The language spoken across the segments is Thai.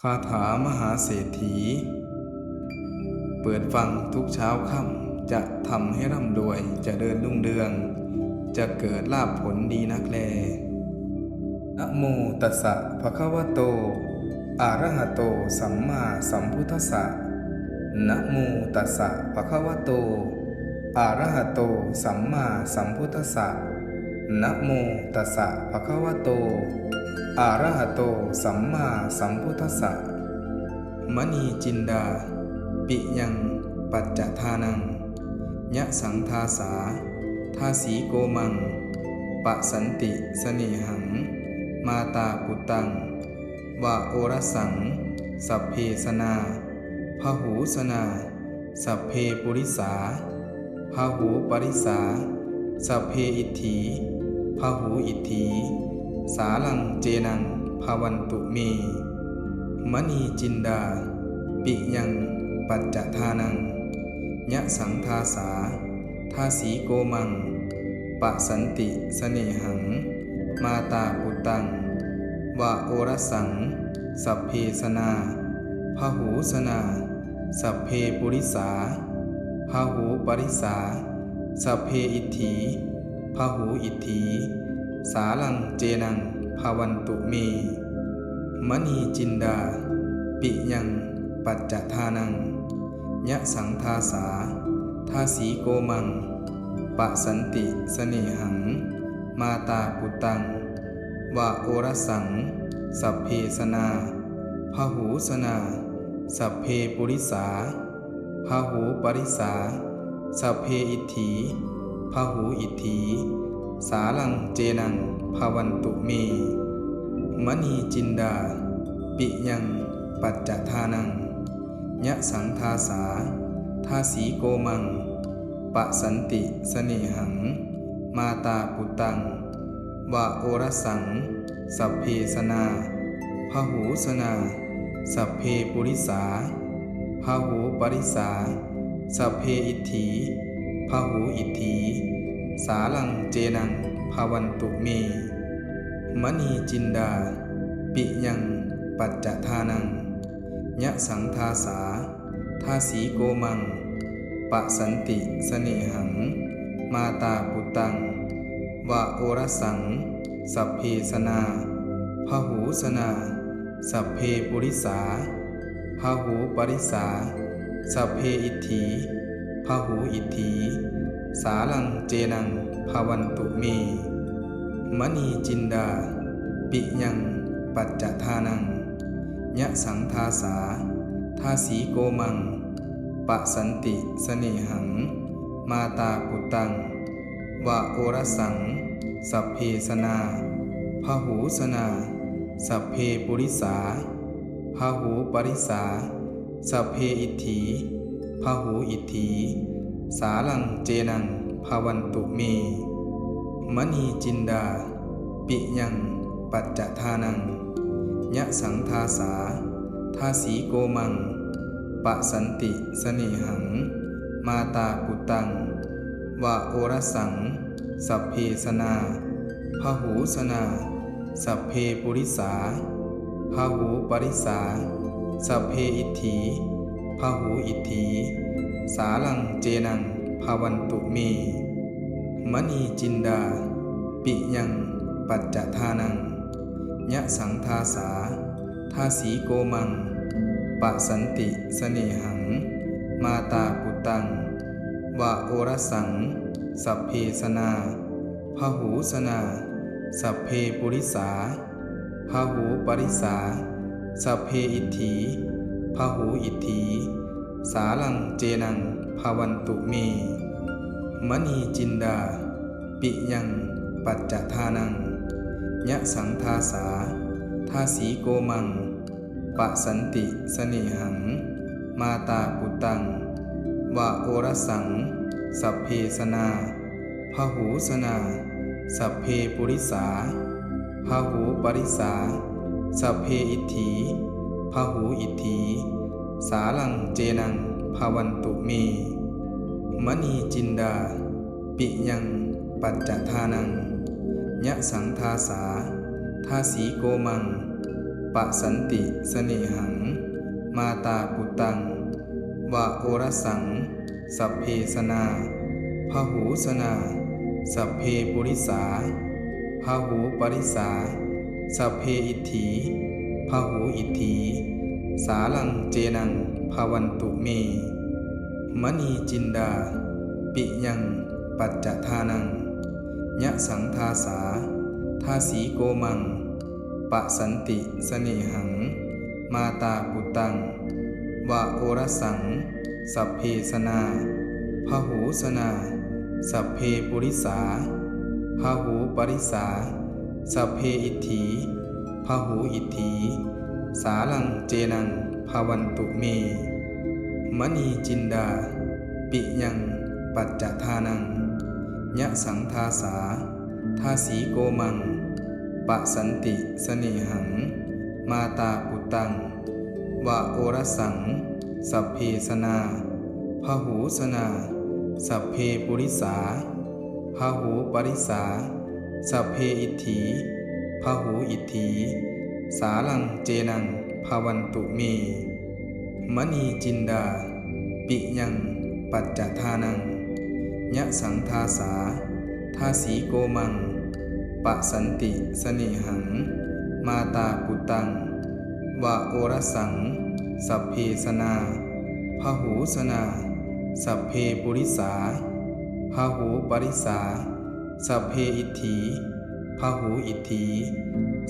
คาถามหาเศรษฐีเปิดฟังทุกเช้าค่ำจะทำให้ร่ำรวยจะเดินรุ่งเรืองจะเกิดลาภผลดีนักแลนะโมตัสสะภะคะวะโตอะระหะโตสัมมาสัมพุทธัสสะนะโมตัสสะภะคะวะโตอะระหะโตสัมมาสัมพุทธัสสะนะโมตัสสะภะคะวะโตอะระหะโตสัมมาสัมพุทธัสสะมณีจินดาปิยังปัจจทานังยะสังทาสาทาสีโกมังปะสันติเสน่หังมาตาปุตังวะโอรสังสัพเพสนาพหูสนาสัพเพปุริสาพหูปริสาสัพเพอิทธิพหูอิทธิสาลังเจนังภวันตุเมมณีจินดาปิยังปัจจทานังยะสังทาสาทาสีโกมังปะสันติเสน่หังมาตาปุตังวะโอรสังสัพเพสนาพหูสนาสัพเพปุริสาพหูปริสาสัพเพอิทธิพหูอิทธิสาลังเจนังภวันตุเมมณีจินดาปิยังปัจจทานังยะสังทาสาทาสีโกมังปะสันติเสน่หังมาตาปุตังวะโอรสังสัพเพสนาพหูสนาสัพเพปุริสาพหูปริสาสัพเพอิทธิพหูอิทธิสาลังเจนังภวันตุเมมณีจินดาปิยังปัจจทานังยะสังทาสาทาสีโกมังปะสันติเสน่หังมาตาปุตังวะโอรสังสัพเพสนาพหูสนาสัพเพปุริสาพหูปริสาสัพเพอิทธิพหูอิทธิสาลังเจนังภวันตุเมมณีจินดาปิยังปัจจทานังยะสังทาสาทาสีโกมังปะสันติเสน่หังมาตาปุตังวะโอรสังสัพเพสนาพหูสนาสัพเพปุริสาพหูปริสาสัพเพอิทธิพหูอิทธิสาลังเจนังภวันตุเมมณีจินดาปิยังปัจจทานังยะสังทาสาทาสีโกมังปะสันติเสน่หังมาตาปุตังวะโอรสังสัพเพสนาพหูสนาสัพเพปุริสาพหูปริสาสัพเพอิทธิพหูอิทธิสาลังเจนังภวันตุเมมณีจินดาปิยังปัจจทานังยะสังทาสาทาสีโกมังปะสันติเสน่หังมาตาปุตังวะโอรสังสัพเพสนาพหูสนาสัพเพปุริสาพหูปริสาสัพเพอิทธิพหูอิทธิสาลังเจนังภวันตุเมมณีจินดาปิยังปัจจทานังยะสังทาสาทาสีโกมังปะสันติเสน่หังมาตาปุตังวะโอรสังสัพเพสนาพหูสนาสัพเพปุริสาพหูปริสาสัพเพอิทธิพหูอิทธิสาลังเจนังภวันตุเมมณีจินดาปิยังปัจจทานังยะสังทาสาทาสีโกมังปะสันติเสน่หังมาตาปุตังวะโอรสังสัพเพสนาพหูสนาสัพเพปุริสาพหูปริสาสัพเพอิทธิพหูอิทธิสาลังเจนังภวันตุเมมณีจินดาปิยังปัจจทานังยะสังทาสาทาสีโกมัง ปะสันติเสน่หังมาตาปุตังวะโอรสังสัพเพสนาพหูสนาสัพเพปุริสาพหูปริสาสัพเพอิทธิพหูอิทธิสาลังเจนังภวันตุเมมณีจินดาปิยังปัจจทานังยะสังทาสาทาสีโกมังปะสันติเสน่หังมาตาปุตังวะโอรสังสัพเพสนาพหูสนาสัพเพปุริสาพหูปริสาสัพเพอิทธิพหูอิทธิสาลังเจนังภวันตุเมมณีจินดาปิยังปัจจทานังยะสังทาสาทาสีโกมังปะสันติเสน่หังมาตาปุตังวะโอรสังสัพเพสนาพหูสนาสัพเพปุริสาพหูปริสาสัพเพอิทธิพหูอิทธิสาลังเจนังภวันตุเมมณีจินดาปิยังปัจจทานังยะสังทาสาทาสีโกมังปะสันติเสน่หังมาตาปุตังวะโอรสังสัพเพสนาพหูสนาสัพเพปุริสาพหูปริสาสัพเพอิทธิพหูอิทธิ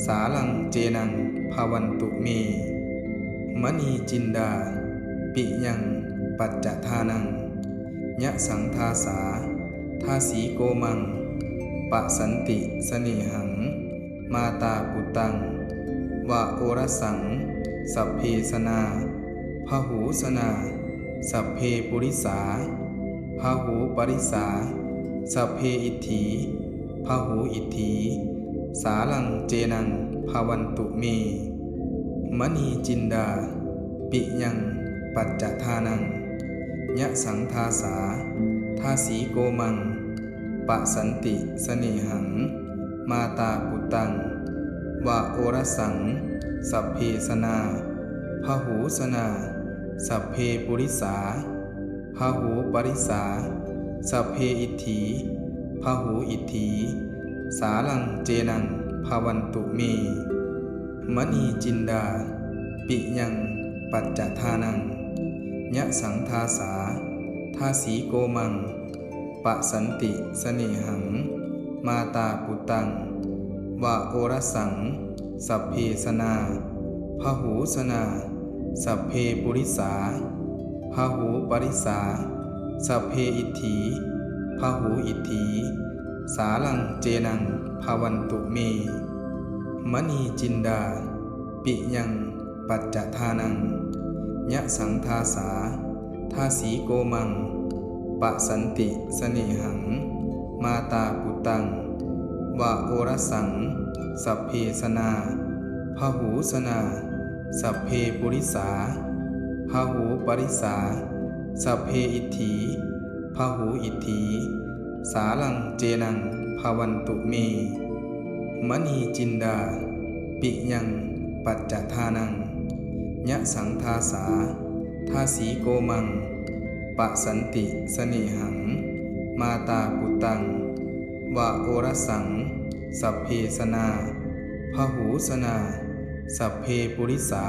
สาลังเจนังภวันตุเมมณีจินดาปิยังปัจจทานังยะสังทาสาทาสีโกมังปะสันติเสน่หังมาตาปุตังวะโอรสังสัพเพสนาพหูสนาสัพเพปุริสาพหูปริสาสัพเพอิทธิพหูอิทธิสาลังเจนังภวันตุเมมณีจินดาปิยังปัจจทานังยะสังทาสาทาสีโกมังปะสันติเสน่หังมาตาปุตังวะโอรสังสัพเพสนาพหูสนาสัพเพปุริสาพหูปริสาสัพเพอิทธิพหูอิทธิสาลังเจนังภวันตุเมมณีจินดาปิยังปัจจทานังยะสังทาสาทาสีโกมังปะสันติเสน่หังมาตาปุตังวะโอรสังสัพเพสนาพหูสนาสัพเพปุริสาพหูปริสาสัพเพอิทธิพหูอิทธิสาลังเจนังภวันตุเมมณีจินดาปิยังปัจจทานังยะสังทาสาทาสีโกมังปะสันติเสน่หังมาตาปุตังวะโอรสังสัพเพสนาพหูสนาสัพเพปุริสาพหูปริสาสัพเพอิทธิพหูอิทธิสาลังเจนังภวันตุเมมณีจินดาปิยังปัจจทานังยะสังทาสาทาสีโกมังปะสันติเสน่หังมาตาปุตังวะโอรสังสัพเพสนาพหูสนาสัพเพปุริสา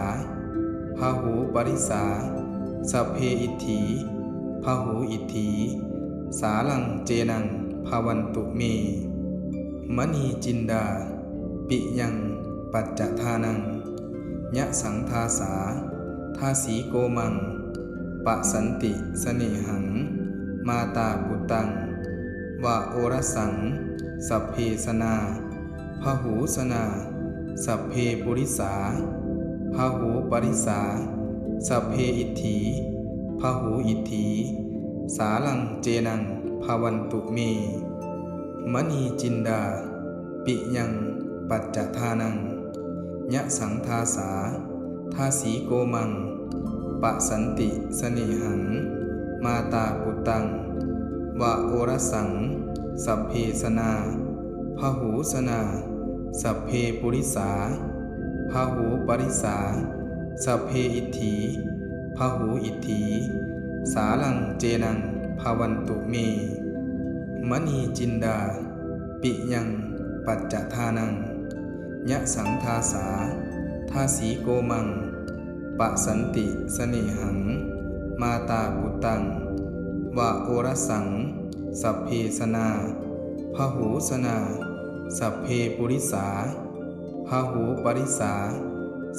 พหูปริสาสัพเพอิทธิพหูอิทธิสาลังเจนังภวันตุเมมณีจินดาปิยังปัจจทานังยะสังทาสาทาสีโกมังปะสันติเสน่หังมาตาปุตังวะโอรสังสัพเพสนาพหูสนาสัพเพปุริสาพหูปริสาสัพเพอิทธิพหูอิทธิสาลังเจนังภวันตุเมมณีจินดาปิยังปัจจทานังยะสังทาสาทาสีโกมังปะสันติเสน่หังมาตาปุตังวะโอรสังสัพเพสนาพหูสนาสัพเพปุริสาพ พหูปริสาสัพเพอิทธิพหูอิทธิสาลังเจนังภวันตุเมมณีจินดาปิยังปัจจทานังยะสังทาสาทาสีโกมังปะสันติสเนหังมาตาปุตังวะโอรสังสัพเพสนาพหูสนาสัพเพปุริสาพหูปริสา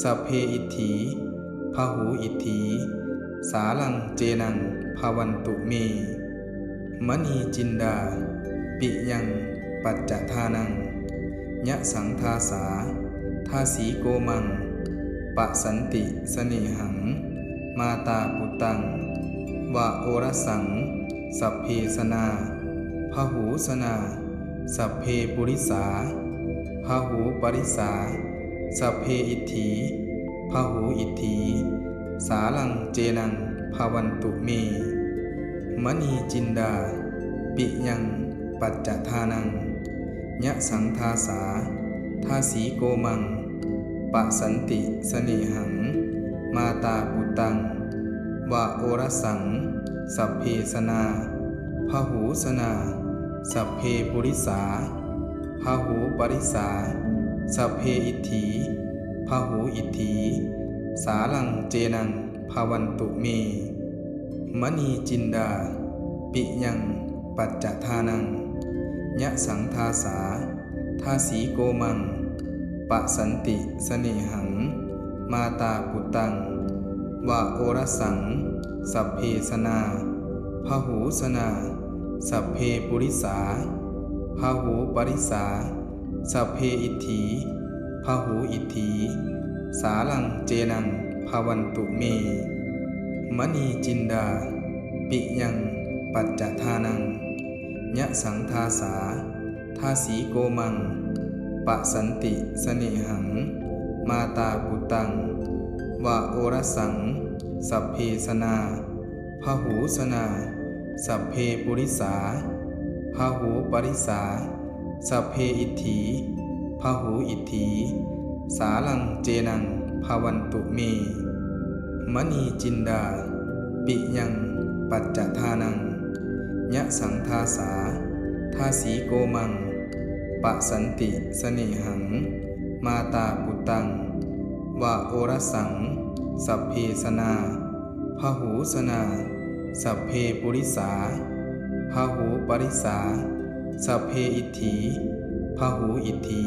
สัพเพอิทธิพหูอิทธิสาลังเจนังภวันตุเมมณีจินดาปิยังปัจจทานังยะสังทาสาทาสีโกมังปะสันติสเนหังมาตาปุตังวะโอรสังสัพเพสนาพหูสนาสัพเพปุริสาพหูปริสาสัพเพอิทธิพหูอิทธิสาลังเจนังภวันตุเมมณีจินดาปิยังปัจจทานังยะสังทาสาทาสีโกมังปะสันติสเนหังมาตาปุตังวะโอรสังสัพเพสนาพหูสนาสัพเพปุริสาพหูปริสาสัพเพอิทธิพหูอิทธิสาลังเจนังภวันตุเมมณีจินดาปิยังปัจจทานังยะสังทาสาทาสีโกมังปะสันติสเนหังมาตาปุตังวะโอรสังสัพเพสนาพหูสนาสัพเพปุริสาพหูปริสาสัพเพอิทธิพหูอิทธิสาลังเจนังภวันตุเมมณีจินดาปิยังปัจจทานังยะสังทาสาทาสีโกมังปะสันติสเนหังมาตาปุตังวะโอรสังสัพเพสนาพหูสนาสัพเพปุริสาพหูปริสาสัพเพอิทธิพหูอิทธิสาลังเจนังภวันตุเมมณีจินดาปิยังปัจจทานังยะสังทาสาทาสีโกมังปะสันติสเนหังมาตาปุตังวะโอรสังสัพเพสนาพหูสนาสัพเพปุริสาพหูปริสาสัพเพอิทธิพหูอิทธิ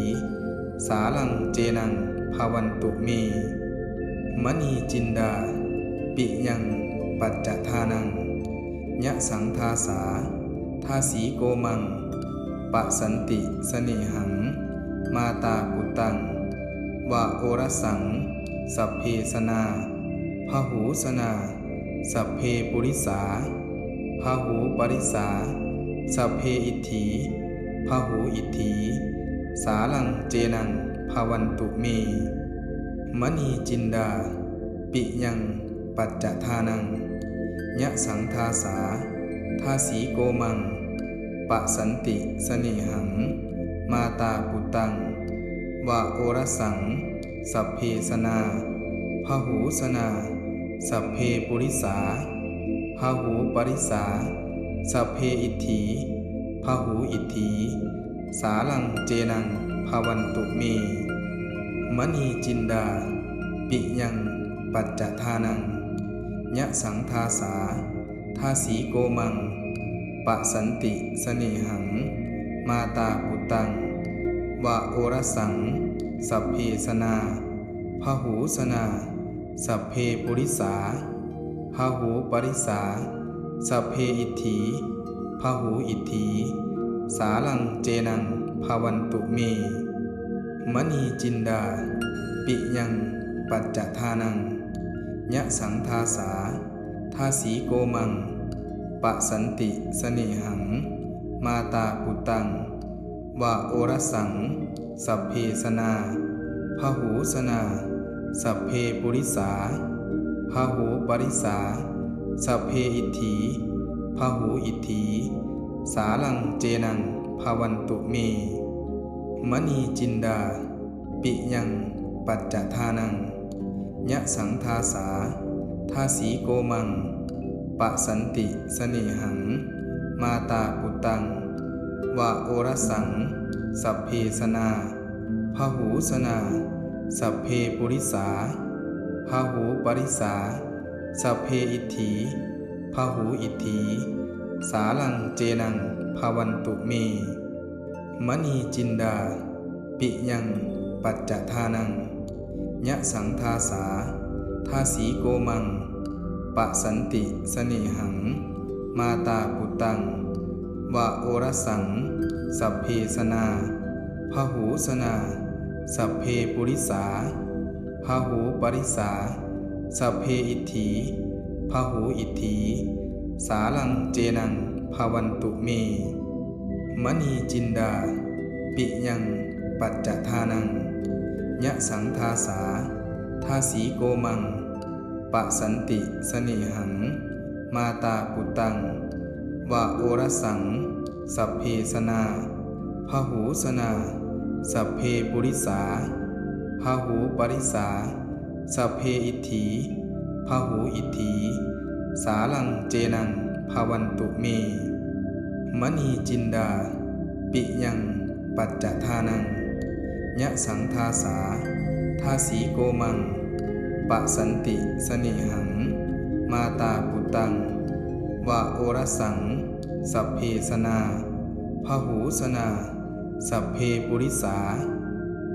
สาลังเจนังภวันตุเมมณีจินดาปิยังปัจจทานังยะสังทาสาทาสีโกมังปะสันติสเนหังมาตาปุตังวะโอรสังสัพเพสนาพหูสนาสัพเพปุริสาพหูปริสาสัพเพอิทธิพหูอิทธิสาลังเจนังภวันตุเมมณีจินดาปิยังปัจจทานังยะสังทาสาทาสีโกมังปะสันติสเนหังมาตาปุตังวะโอรสังสัพเพสนาพหูสนาสัพเพปุริสาพหูปริสาสัพเพอิทธิพหูอิทธิสาลังเจนังภวันตุเมมณีจินดาปิยังปัจจทานังยะสังทาสาทาสีโกมังปะสันติสเนหังมาตาปุตังวะโอรสังสัพเพสนาพหูสนาสัพเพปุริสาพหูปริสาสัพเพอิทธิพหูอิทธิสาลังเจนังภวันตุเมมณีจินดาปิยังปัจจทานังยะสังทาสาทาสีโกมังปะสันติสเนหังมาตาปุตังวะโอรสังสัพเพสนาพหูสนาสัพเพปุริสาพหูปริสาสัพเพอิทธิพหูอิทธิสาลังเจนังภวันตุเมมณีจินดาปิยังป ปัจจทานังยะสังทาสาทาสีโกมังปะสันติเสเนหังมาตาปุตตังวะโอรสังสัพเพสนาพหูสนาสัพเพปุริสาพหูปริสาสัพเพอิทธิพหูอิทธิสาลังเจนังภวันตุเมมณีจินดาปิยังปัจจทานังยะสังทาสาทาสีโกมังปะสันติเสเนหังมาตาปุตตังวะโอรสังสัพเพสนาพหูสนาสัพเพปุริสาพหูปริสาสัพเพอิทธิพหูอิทธิสาลังเจนังภวันตุเมมณีจินดาปิยังปัจจทานังยะสังทาสาทาสีโกมังปะสันติเสเนหังมาตาปุตตังวะโอรสังสัพเพสนาพหูสนาสัพเพปุริสาพหูปริสาสัพเพอิทธิพหูอิทธิสาลังเจนังภวันตุเมมณีจินดาปิยังปัจจทานังยะสังทาสาทาสีโกมังปะสันติเสเนหังมาตาปุตตังวะโอรสังสัพเพสนาพหูสนาสัพเพปุริสา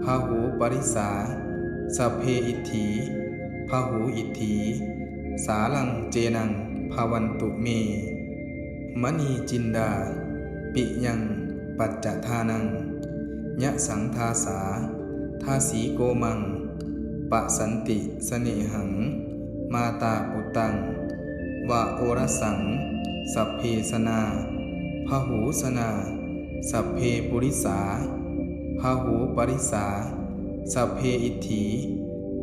พหูปริสาสัพเพอิทธิพหูอิทธิสาลังเจนังภวันตุเมมณีจินดาปิยังปัจจทานังยะสังทาสาทาสีโกมังปะสันติเสเนหังมาตาปุตตังวะโอรสังสัพเพสนาพหูสนาสัพเพปุริสาพหูปริสาสัพเพอิทธิ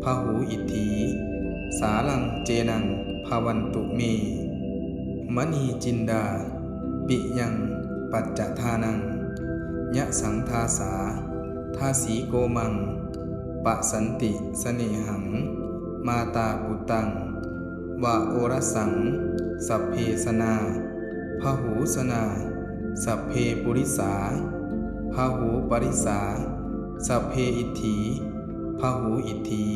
พหูอิทธิสาลังเจนังภวันตุเมมณีจินดาปิยังปัจจทานังยะสังทาสาทาสีโกมังปะสันติเสเนหังมาตาปุตตังวะโอรสังสัพเพสนาพหูสนาสัพเพปุริสาพหูปริสาสัพเพอิทธิพหูอิทธิ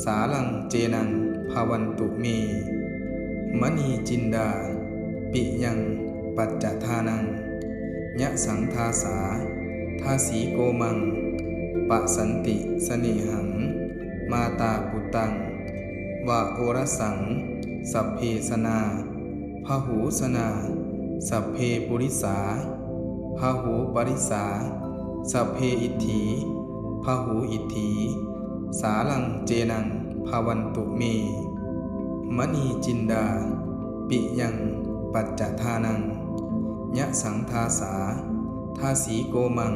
สาลังเจนังภวันตุเมมณีจินดาปิยังปัจจทานังยะสังทาสาทาสีโกมังปะสันติเสเนหังมาตาปุตตังวะโอรสังสัพเพสนาพหูสนาสัพเพปุริสาพหูปริสาสัพเพอิทธิพหูอิทธิสาลังเจนังภวันตุเมมณีจินดาปิยังปัจจทานังยะสังทาสาทาสีโกมัง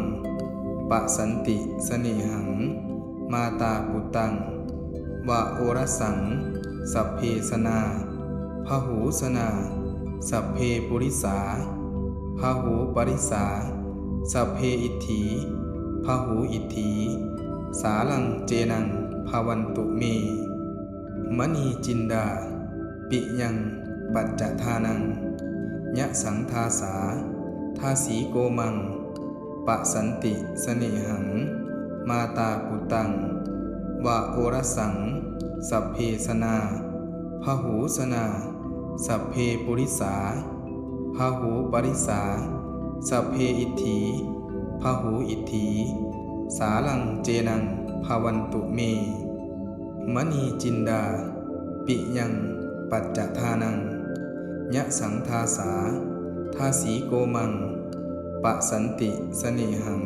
ปะสันติเสเนหังมาตาปุตตังวะโอรสังสัพเพสนาพหูสนาสัพเพปุริสาพหูปริสาสัพเพอิทธิพหูอิทธิสาลังเจนังภวันตุเมมณีจินดาปิยังปัจจทานังยะสังทาสาทาสีโกมังปะสันติเสเนหังมาตาปุตตังวะโอรสังสัพเพสนาพหูสนาสัพเพปุริสาพหูปริสาสัพเพอิทธิพหูอิทธิสาลังเจนังภวันตุเมมณีจินดาปิยังปัจจทานังยะสังทาสาทาสีโกมังปะสันติเสเนหัง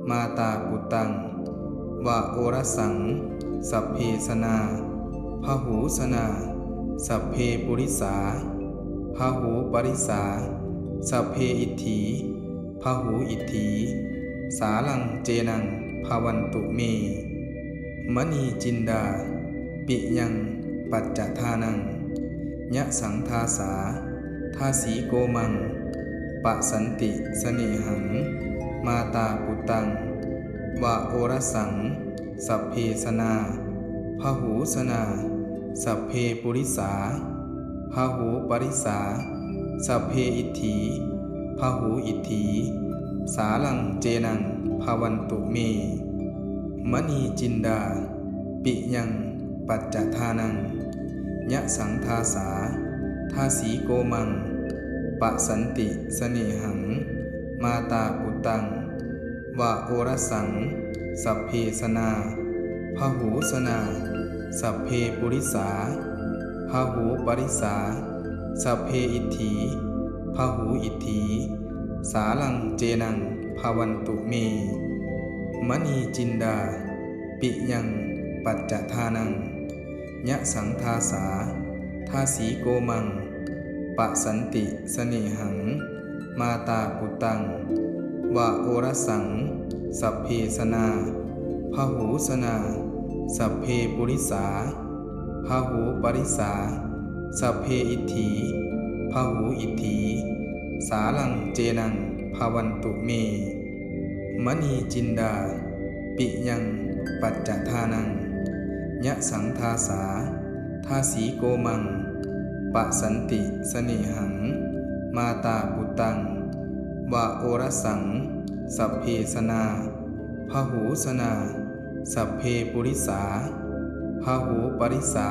มาตาปุตตังวะโอรสังสัพเพสนาพหูสนาสัพเพปุริสาพหูปริสาสัพเพอิทธิพหูอิทธิสาลังเจนังภวันตุเมมณีจินดาปิยังปัจจทานังยะสังทาสาทาสีโกมังปะสันติเสเนหังมาตาปุตตังวะโอรสัง สัพเพสนาพหูสนาสัพเพปุริสาพหูปริสาสัพเพอิทธิพหูอิทธิสาลังเจนังภวันตุเมมณีจินดาปิยังปัจจทานังยะสังทาสาทาสีโกมังปะสันติเสน่หังมาตาปุตังวะโอรสังสัพเพสนาพหูสนาสัพเพปุริสาพหูปริสาสัพเพอิทธิพหูอิทธิสาลังเจนังภวันตุเมมณีจินดาปิยังปัจจทานังยะสังทาสาทาสีโกมังปะสันติเสน่หังมาตาปุตังวะโอรสังสัพเพสนาพหูสนาสัพเพปุริสาพหูปริสาสัพเพอิทธิพหูอิทธิสาลังเจนังภวันตุเมมณีจินดาปิยังปัจจทานังยะสังทาสาทาสีโกมังปะสันติเสน่หังมาตาปุตังวะโอรสังสัพเพสนาพหูสนาสัพเพปุริสาพหูปริสา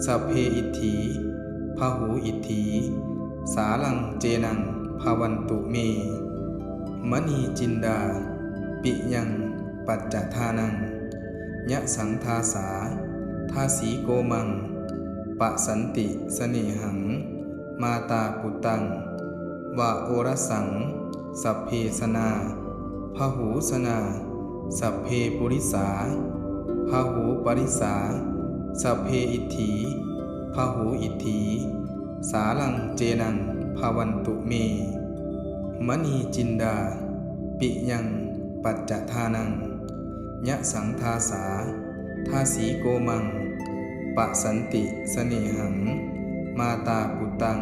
สัพเพอิทธิพหูอิทธิสาลังเจนังภวันตุเมมณีจินดาปิยังปัจจทานังยะสังทาสาทาสีโกมังปะสันติเสน่หังมาตาปุตังวะโอรสังสัพเพสนาพหูสนาสัพเพปุริสาพหูปริสาสัพเพอิทธิพหูอิทธิสาลังเจนังภวันตุเมมณีจินดาปิยังปัจจทานังยะสังทาสาทาสีโกมังปะสันติเสน่หังมาตาปุตัง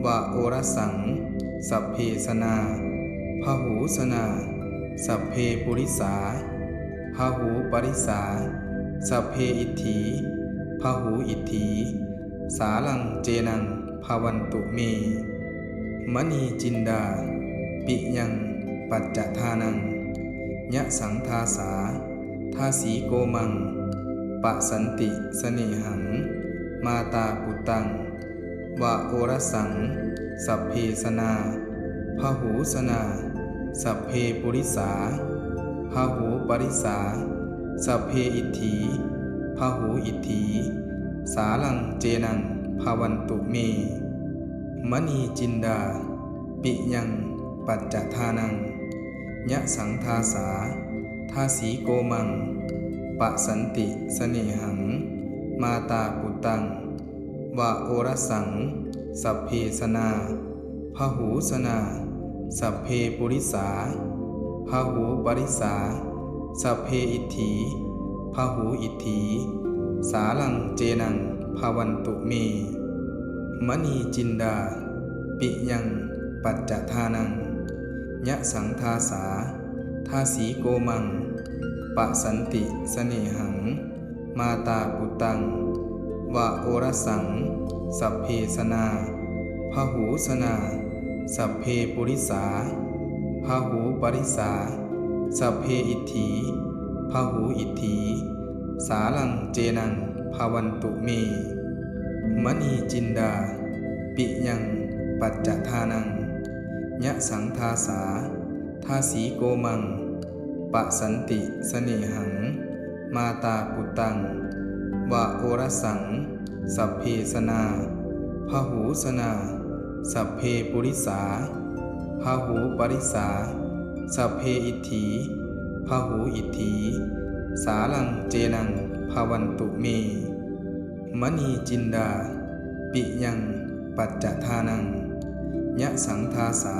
วะโอรสังสัพเพสนาพหูสนาสัพเพปุริสาพหูปริสาสัพเพอิทธิพหูอิทธิสาลังเจนังภวันตุเมมณีจินดาปิยังปัจจทานังยะสังทาสาทาสีโกมังปะสันติเสน่หังมาตาปุตังวะโอรสังสัพเพสนาพหูสนาสัพเพปุริสาพหูปริสาสัพเพอิทธิพหูอิทธิสาลังเจนังภวันตุเมมณีจินดาปิยังปัจจทานังยะสังทาสาทาสีโกมังปะสันติเสน่หังมาตาปุตังวะโอรสังสัพเพสนาพหูสนาสัพเพปุริสาพหูปริสาสัพเพอิทธิพหูอิทธิสาลังเจนังภวันตุเมมณีจินดาปิยังปัจจทานังยะสังทาสาทาสีโกมังปะสันติเสน่หังมาตาปุตังวะโอรสังสัพเพสนาพหูสนาสัพเพปุริสาพหูปริสาสัพเพอิทธิพหูอิทธิสาลังเจนังภวันตุเมมณีจินดาปิยังปัจจทานังยะสังทาสาทาสีโกมังปะสันติเสน่หังมาตาปุตังวะโอรสังสัพเพสนาพหูสนาสัพเพปุริสาพหูปริสาสัพเพอิทธิพหูอิทธิสาลังเจนังภวันตุเมมณีจินดาปิยังปัจจทานังยะสังทาสา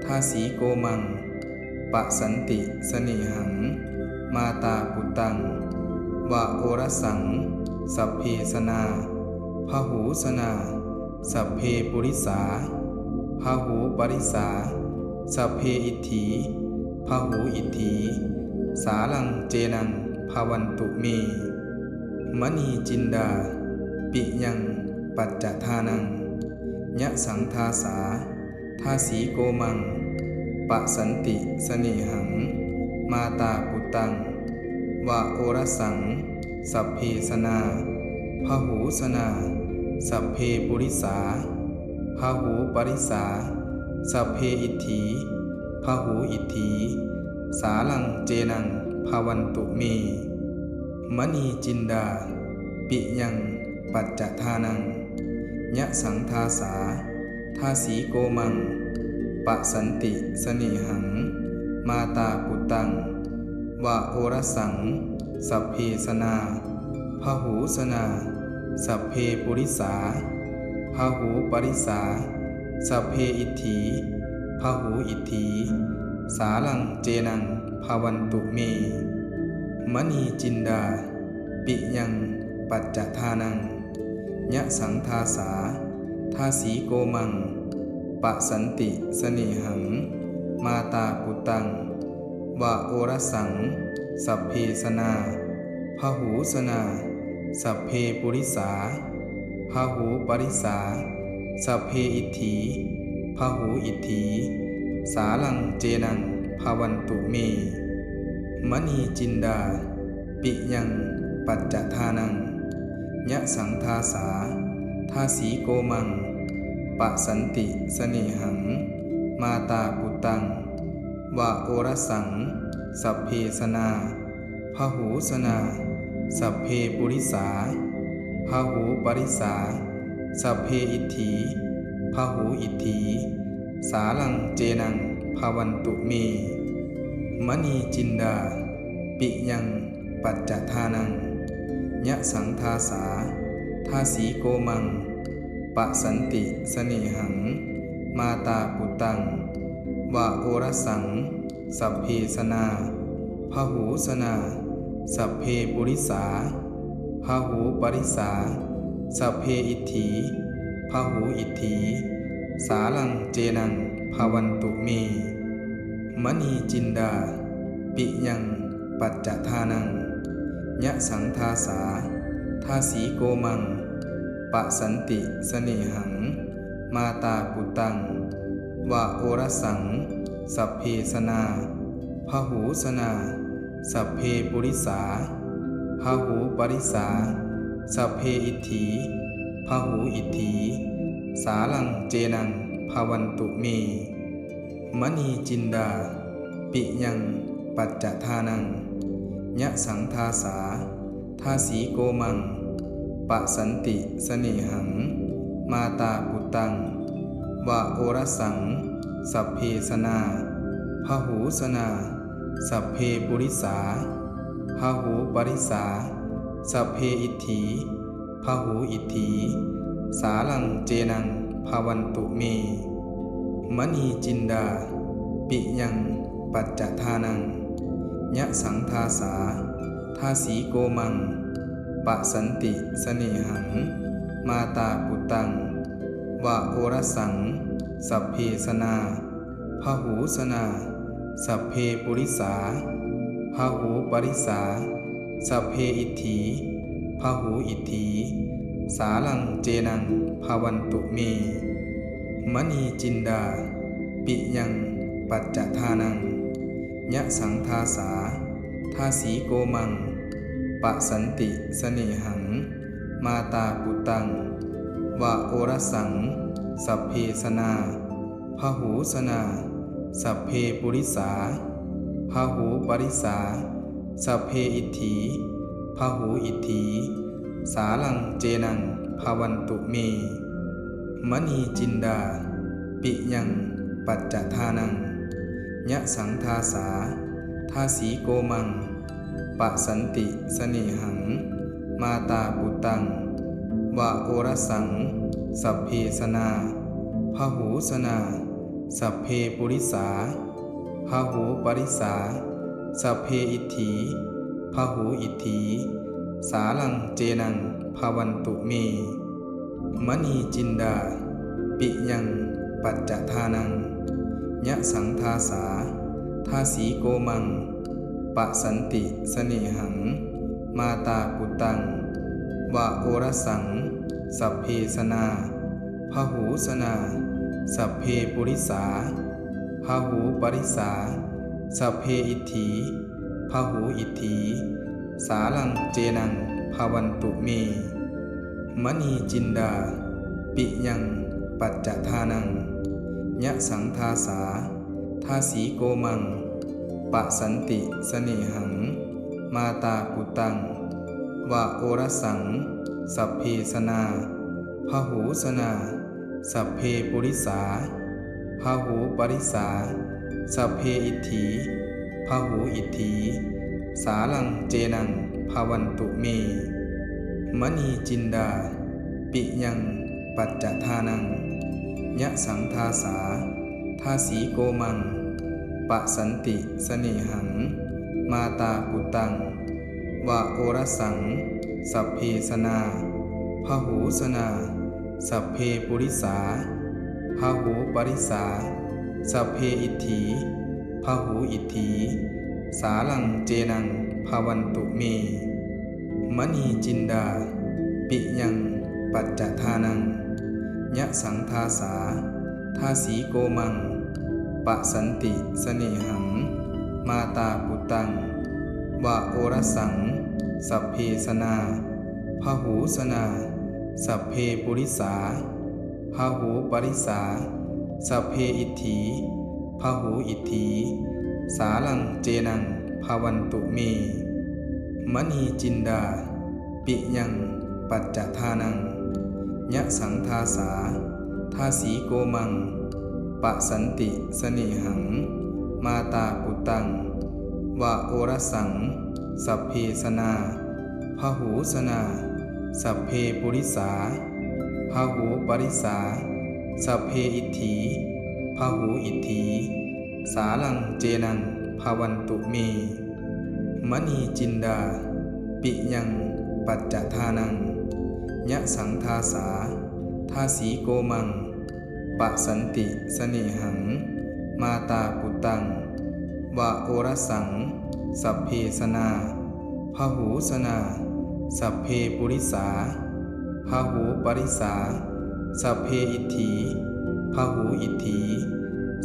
ทาสีโกมังปะสันติเสน่หังมาตาปุตังวะโอรสังสัพเพสนาพหูสนาสัพเพปุริสาพหูปริสาสัพเพอิทธิพหูอิทธิสาลังเจนังภ ภวันตุเมมณีจินดาปิยังปัจจทานังยะสังทาสาทาสีโกมังปะสันติสเนหังมาตาปุตังวะโอรสังสัพเพสนาพหูสนาสัพเพปุริสาพหูปริสาสัพเพอิทธิพหูอิทธิสาลังเจนังภวันตุเมมณีจินดาปิยังปัจจทานังยะสังทาสาทาสีโกมังปะสันติสเนหังมาตาปุตังวะโอรสังสัพเพสนาพหูสนาสัพเพปุริสาพหูปริสาสัพเพอิทธิพหูอิทธิสาลังเจนังภวันตุเมมณีจินดาปิยังปัจจทานังยะสังทาสาทาสีโกมังปะสันติสเนหังมาตาปุตังวะโอรสังสัพเพสนาพหูสนาสัพเพปุริสาพหูปริสาสัพเพอิทธิพหูอิทธิสาลังเจนังภวันตุเมมณีจินดาปิยังปัจจทานังยะสังทาสาทาสีโกมังปะสันติสเนหังมาตาปุตังวะโอรสังสัพเพสนาพหูสนาสัพเพปุริสาพหูปริสาสัพเพอิทธิพหูอิทธิสาลังเจนังภวันตุเมมณีจินดาปิยังปัจจทานังยะสังทาสาทาสีโกมังปะสันติสเนหังมาตาปุตังวะโอรสังสัพเพสนาพหูสนาสัพเพปุริสาพหูปริสาสัพเพอิทธิพหูอิทธิสาลังเจนังภวันตุเมมณีจินดาปิยังปัจจทานังยะสังทาสาทาสีโกมังปะสันติสเนหังมาตาปุตังวะโอรสังสัพเพสนาพหูสนาสัพเพปุริสาพหูปริสาสัพเพอิทธิพหูอิทธิสาลังเจนังภวันตุเมมณีจินดาปิยังปัจจทานังยะสังทาสาทาสีโกมังปะสันติสเนหังมาตาปุตังวะโอรสังสัพเพสนาพหูสนาสัพเพปุริสาพหูปริสาสัพเพอิทธิพหูอิทธิสาลังเจนังภวันตุเมมณีจินดาปิยังปัจจทานังยะสังทาสาทาสีโกมังปะสันติสเนหังมาตาปุตังวะโอรสังสัพเพสนาพหูสนาสัพเพปุริสาพหูปริสาสัพเพอิทธิพหูอิทธิสาลังเจนังภวันตุเมมณีจินดาปิยังปัจจทานังยะสังทาสาทาสีโกมังปะสันติสเนหังมาตาปุตังวะโอรสังสัพเพสนาพหูสนาสัพเพปุริสาพหูปริสาสัพเพอิทธิพหูอิทธิสาลังเจนังภวันตุเมมณีจินดาปิยังปัจจทานังยะสังทาสาทาสีโกมังปะสันติสเนหังมาตาปุตังวะโอรสังสัพเพสนาพหูสนาสัพเพปุริสาพหูปริสาสัพเพอิทธิพหูอิทธิสาลังเจนังภวันตุเมมณีจินดาปิยังปัจจทานังยะสังทาสาทาสีโกมัง ปะสันติสเนหังมาตาปุตังวะโอรสังสัพเพสนาพหูสนาสัพเพปุริสาพหูปริสาสัพเพอิทธิพหูอิทธิสาลังเจนังภวันตุเมมณีจินดาปิยังปัจจทานังยะสังทาสาทาสีโกมังปะสันติสเนหังมาตาปุตังวะโอรสังสัพเพสนาพหูสนาสัพเพปุริสาพหูปริสาสัพเพอิทธิพหูอิทธิสาลังเจนังภวันตุเมมณีจินดาปิยังปัจจทานังยะสังทาสาทาสีโกมังปะสันติสเนหังมาตาปุตังวะโอรสังสัพเพสนาพหูสนาสัพเพปุริสาพหูปริสาสัพเพอิทธิพหูอิทธิสาลังเจนังภวันตุเมมณีจินดาปิยังปัจจทานังยะสังทาสาทาสีโกมังปะสันติสเนหังมาตาปุตังวะโอรสังสัพเพสนาพหูสนาสัพเพปุริสาพหูปริสาสัพเพอิทธิพหูอิทธิสาลังเจนังภวันตุเมมณีจินดาปิยังปัจจทานังยะสังทาสาทาสีโกมังปะสันติสเนหังมาตาปุตังวะโอรสังสัพเพสนาพหูสนาสัพเพปุริสาพหูปริสาสัพเพอิทธิพหูอิทธิสาลังเจนังภวันตุเมมณีจินดาปิยังปัจจทานังยะสังทาสาทาสีโกมังปะสันติสเนหังมาตาปุตังวะโอรสังสัพเพสนาพหูสนาสัพเพปุริสาพหูปริสาสัพเพอิทธิพหูอิทธิ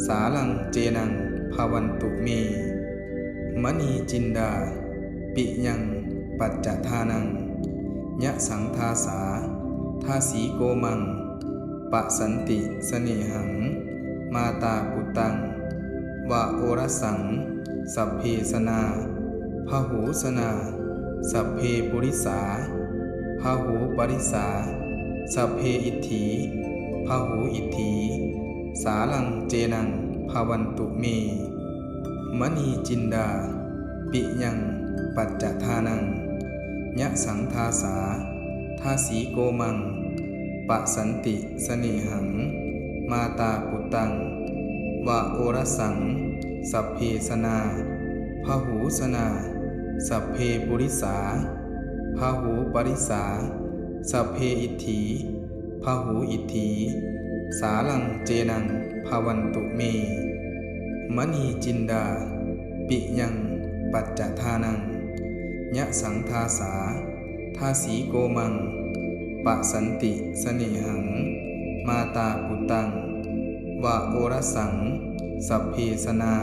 สาลังเจนังภวันตุเมมณีจินดาปิยังปัจจทานังยะสังทาสาทาสีโกมังปะสันติสเนหังมาตาปุตังวะโอรสังสัพเพสนาพหูสนาสัพเพปุริสาพหูปริสาสัพเพอิทธิพหูอิทธิสาลังเจนังภวันตุเมมณีจินดาปิยังปัจจทานังยะสังทาสาทาสีโกมังปะสันติสเนหังมาตาปุตังวะโอรสังสัพเพสนาพหูสนาสัพเพปุริสาพหูปริสาสัพเพอิทธิพหูอิทธิสาลังเจนังภวันตุเมมณีจินดาปิยังปัจจทานังยะสังทาสาทาสีโกมังปะสันติสเนหังมาตาปุตังวะโอรสังสัพเพสนา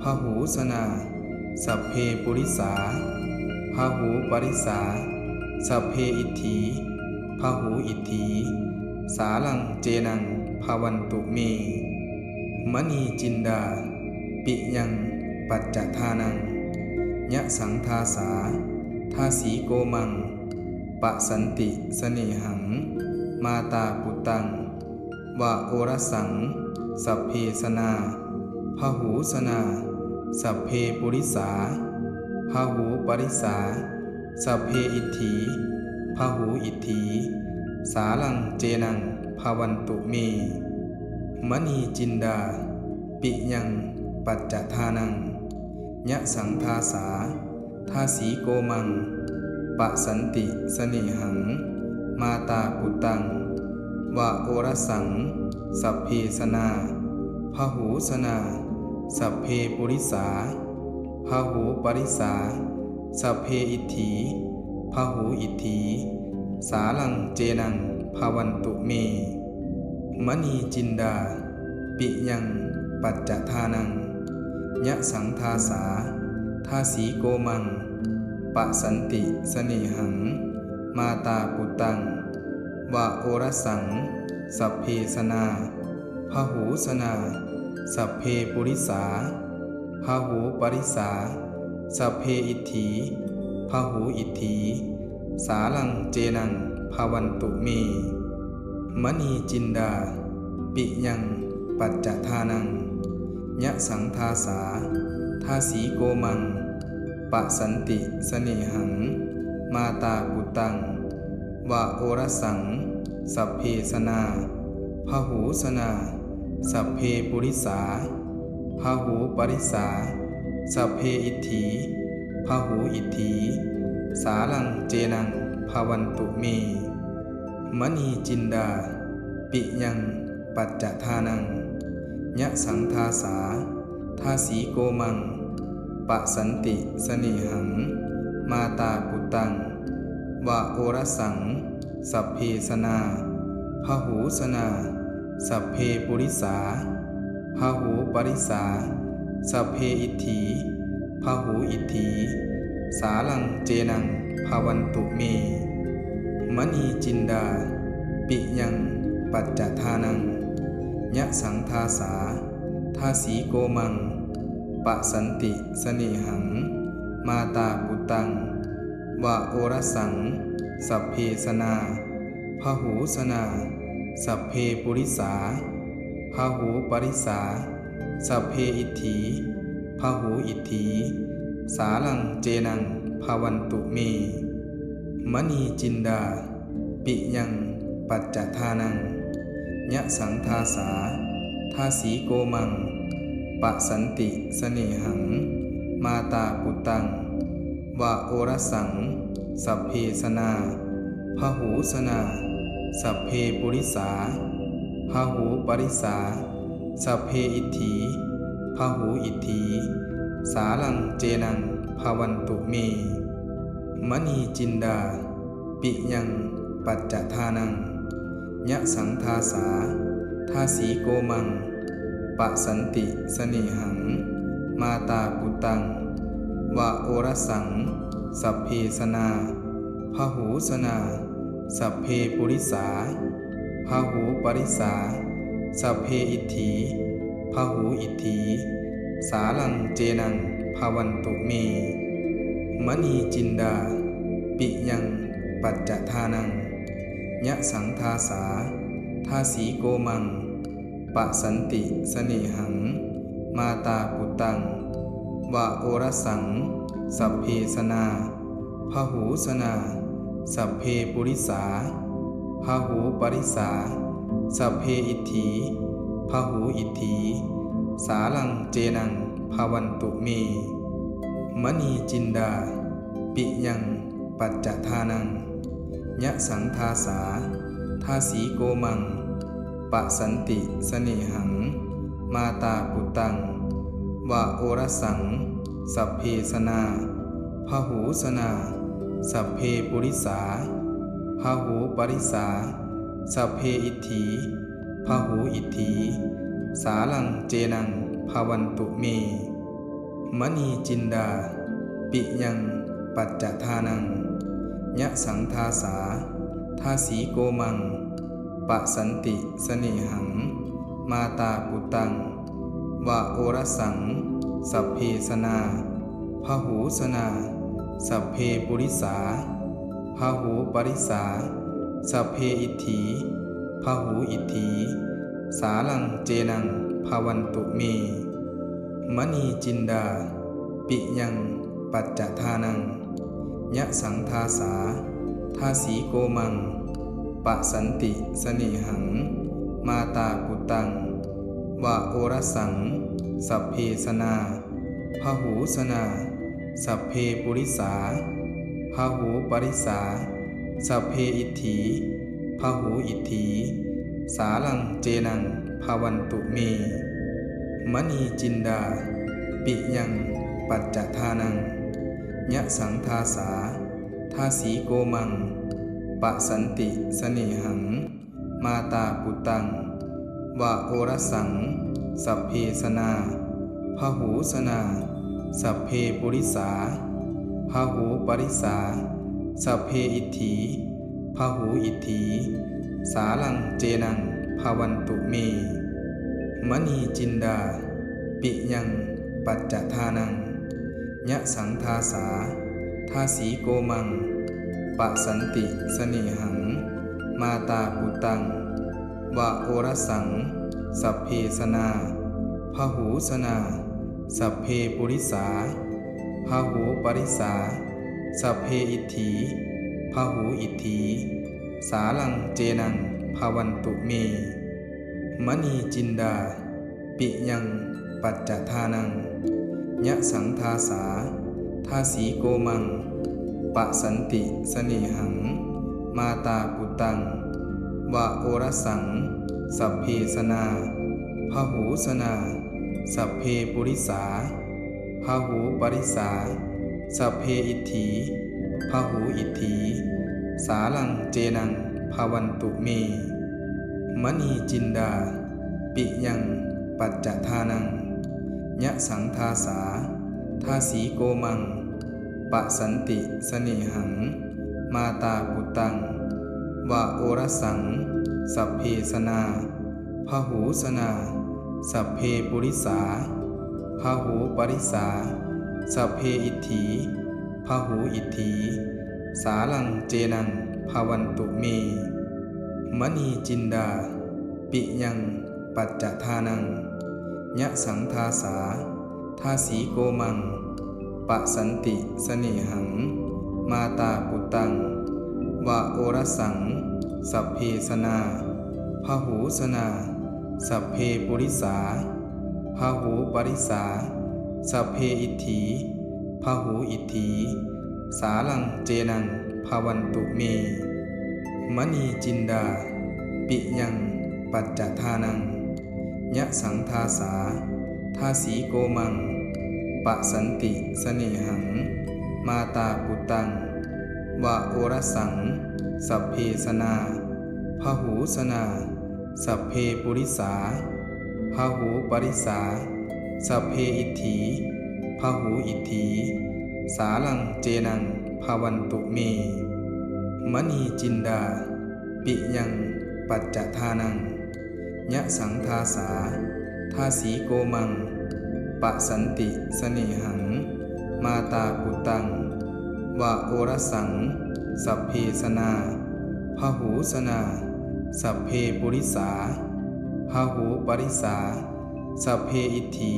พหูสนาสัพเพปุริสาพหูปริสาสัพเพอิทธิพหูอิทธิสาลังเจนังภวันตุเมมณีจินดาปิยังปัจจทานังยะสังทาสาทาสีโกมังปะสันติสเนหังมาตาปุตังวะโอรสังสัพเพสนาพหูสนาสัพเพปุริสาพหูปริสาสัพเพอิทธิพหูอิทธิสาลังเจนังภวันตุเมมณีจินดาปิยังปัจจทานังยะสังทาสาทาสีโกมังปะสันติสเนหังมาตาปุตังวะโอรสังสัพเพสนาพหูสนาสัพเพปุริสาพ พหูปริสาสัพเพอิทธิพหูอิทธิสาลังเจนังภวันตุเมมณีจินดาปิยังปัจจทานังยะสังทาสาทาสีโกมังปะสันติสเนหังมาตาปุตังวะโอรสังสัพเพสนาพหูสนาสัพเพปุริสาพหูปริสาสัพเพอิทธิพหูอิทธิสาลังเจนังภวันตุเมมณีจินดาปิยังปัจจทานังยะสังทาสาทาสีโกมังปะสันติสเนหังมาตาปุตังวะโอรสังสัพเพสนาพหูสนาสัพเพปุริสาพหูปริสาสัพเพอิทธิพหูอิทธิสาลังเจนังภวันตุเมมณีจินดาปิยังปัจจทานังยะสังทาสาทาสีโกมังปะสันติสเนหังมาตาปุตังวะโอรสังสัพเพสนาพหูสนาสัพเพปุริสาพหูปริสาสัพเพอิทธิพหูอิทธิสาลังเจนังภวันตุเมมณีจินดาปิยังปัจจทานังยะสังทาสาทาสีโกมังปะสันติสเนหังมาตาปุตังวะโอรสังสัพเพสนาพหูสนาสัพเพปุริสาพหูปริสาสัพเพอิทธิพหูอิทธิสาลังเจนังภวันตุเมมณีจินดาปิยังปัจจทานังยะสังทาสาทาสีโกมังปะสันติสเนหังมาตาปุตังวะโอรสังสัพเพสนาพหูสนาสัพเพปุริสาพหูปริสาสัพเพอิทธิพหูอิทธิสาลังเจนังภวันตุเมมณีจินดาปิยังปัจจทานังยะสังทาสาทาสีโกมังปะสันติสเนหังมาตาปุตังวะโอรสังสัพเพสนาพหูสนาสัพเพปุริสาพหูปริสาสัพเพอิทธิพหูอิทธิสาลังเจนังภวันตุเมมณีจินดาปิยังปัจจทานังยะสังทาสาทาสีโกมังปะสันติสเนหังมาตาปุตังวะโอรสังสัพเพสนาพหูสนาสัพเพปุริสาพหูปริสาสัพเพอิทธิพหูอิทธิสาลังเจนังภวันตุเมมณีจินดาปิยังปัจจทานังยะสังทาสาทาสีโกมังปะสันติสเนหังมาตาปุตังวะโอรสังสัพเพสนาพหูสนาสัพเพปุริสาพหูปริสาสัพเพอิทธิพหูอิทธิสาลังเจนังภวันตุเมมณีจินดาปิยังปัจจทานังยะสังทาสาทาสีโกมังปะสันติสเนหังมาตาปุตังวะโอรสังสัพเพสนาพหูสนาสัพเพปุริสาพหูปริสาสัพเพอิทธิพหูอิทธิสาลังเจนังภวันตุเมมณีจินดาปิยังปัจจทานังยะสังทาสาทาสีโกมังปะสันติสเนหังมาตาปุตังวะโอรสังสัพเพสนาพหูสนาสัพเพปุริสาพหูปริสาสัพเพอิทธิพหูอิทธิสาลังเจนังภวันตุเมมณีจินดาปิยังป ปัจจทานังยะสังทาสาทาสีโกมังปะสันติสเนหังมาตาปุตังวะโอรสังสัพเพสนาพหูสนาสัพเพปุริสาพหูปริสาสัพเพอิทธิพหูอิทธิสาลังเจนังภวันตุเมมณีจินดาปิยังปัจจทานังยะสังทาสาทาสีโกมังปะสันติสเนหังมาตาปุตังวะโอรสังสัพเพสนาพหูสนาสัพเพปุริสาพหูปริสาสัพเพอิทธิพหูอิทธิสาลังเจนังภวันตุเมมณีจินดาปิยังปัจจทานังยะสังทาสาทาสีโกมังปะสันติสเนหังมาตาปุตังวะโอรสังสัพเพสนาพหูสนาสัพเพปุริสาพหูปริสาสัพเพอิทธิพหูอิทธิสาลังเจนังภวันตุเมมณีจินดาปิยังปัจจทานังยะสังทาสาทาสีโกมังปะสันติสเนหังมาตาปุตังวะโอรสังสัพเพสนาพหูสนาสัพเพปุริสาพหูปริสาสัพเพอิทธิพหูอิทธิสาลังเจนังภวันตุเมมณีจินดาปิยังปัจจทานังยะสังทาสาทาสีโกมังปะสันติสเนหังมาตาปุตังวะโอรสังสัพเพสนาพหูสนาสัพเพปุริสาพหูปริสาสัพเพอิทธิพหูอิทธิสาลังเจนังภวันตุเมมณีจินดาปิยังปัจจทานังยะสังทาสาทาสีโกมังปะสันติสเนหังมาตาปุตังวะโอรสังสัพเพสนาพหูสนาสัพเพปุริสาพหูปริสาสัพเพอิทธิพหูอิทธิสาลังเจนังภวันตุเมมณีจินดาปิยังปัจจทานังยะสังทาสาทาสีโกมังปะสันติสเนหังมาตาปุตังวะโอรสังสัพเพสนาพหูสนาสัพเพปุริสาพหูปริสาสัพเพอิทธิ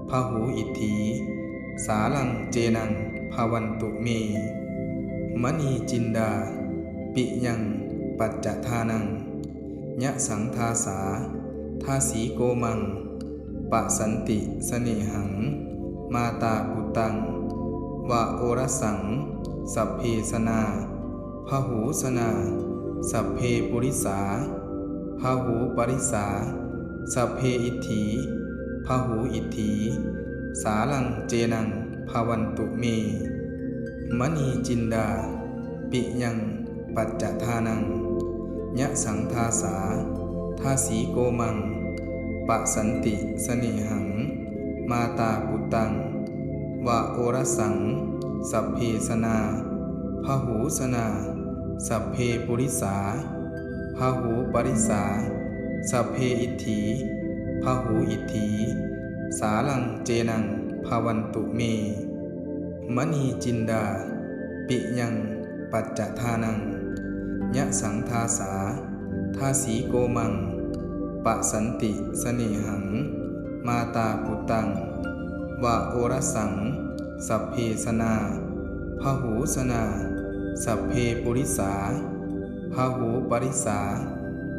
พหูอิทธิสาลังเจนังภวันตุเมมณีจินดาปิยังปัจจทานังยะสังทาสาทาสีโกมังปะสันติสเนหังมาตาปุตังวะโอรสังสัพเพสนาพหูสนาสัพเพปุริสาพหูปริสาสัพเพอิทธิพหูอิทธิสาลังเจนังภวันตุเมมณีจินดาปิยังปัจจทานังยะสังทาสาทาสีโกมังปะสันติสเนหังมาตาปุตังวะโอรสังสัพเพสนาพหูสนาสัพเพปุริสาพหูปริสาสัพเพอิทธิพหูอิทธิสาลังเจนังภวันตุเมมณีจินดาปิยังปัจจทานังยะสังทาสาทาสีโกมังปะสันติสเนหังมาตาปุตังวะโอรสังสัพเพสนาพหูสนาสัพเพปุริสาพหูปริสา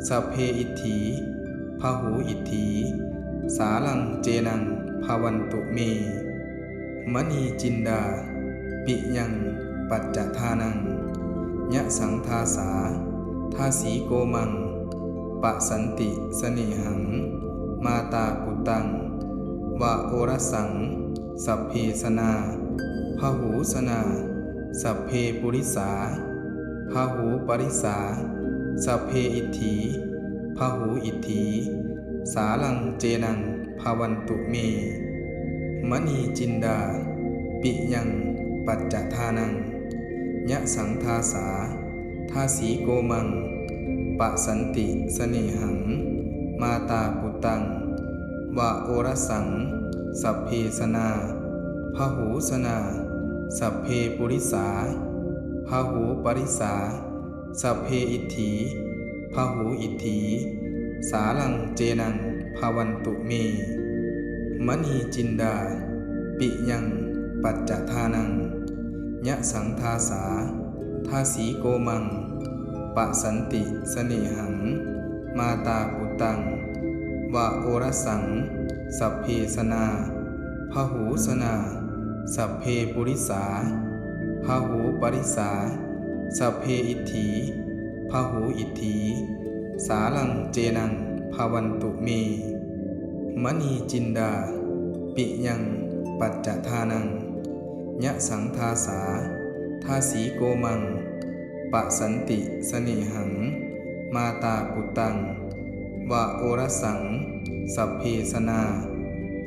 สัพเพอิทธิพหูอิทธิสาลังเจนังภวันตุเมมณีจินดาปิยังปัจจทานังยะสังทาสาทาสีโกมังปะสันติสเนหังมาตาปุตังวะโอรสัง สัพเพสนาพหูสนาสัพเพปุริสาพหูปริสาสัพเพอิทธิพหูอิทธิสาลังเจนังภวันตุเมมณีจินดาปิยังปัจจทานังยะสังทาสาทาสีโกมังปะสันติสเนหังมาตาปุตังวะโอรสังสัพเพสนาพหูสนาสัพเพปุริสาพหูปริสาสัพเพอิทธิพหูอิทธิสาลังเจนังภวันตุเมมณีจินดาปิยังปัจจทานังยะสังทาสาทาสีโกมังปะสันติสเนหังมาตาปุตังวะโอรสังสัพเพสนาพหูสนาสัพเพปุริสาพหูปริสาสัพเพอิทธิพหูอิทธิสาลังเจนังภวันตุเมมณีจินดาปิยังปัจจทานังยะสังทาสาทาสีโกมังปะสันติสเนหังมาตาปุตังวะโอรสังสัพเพสนา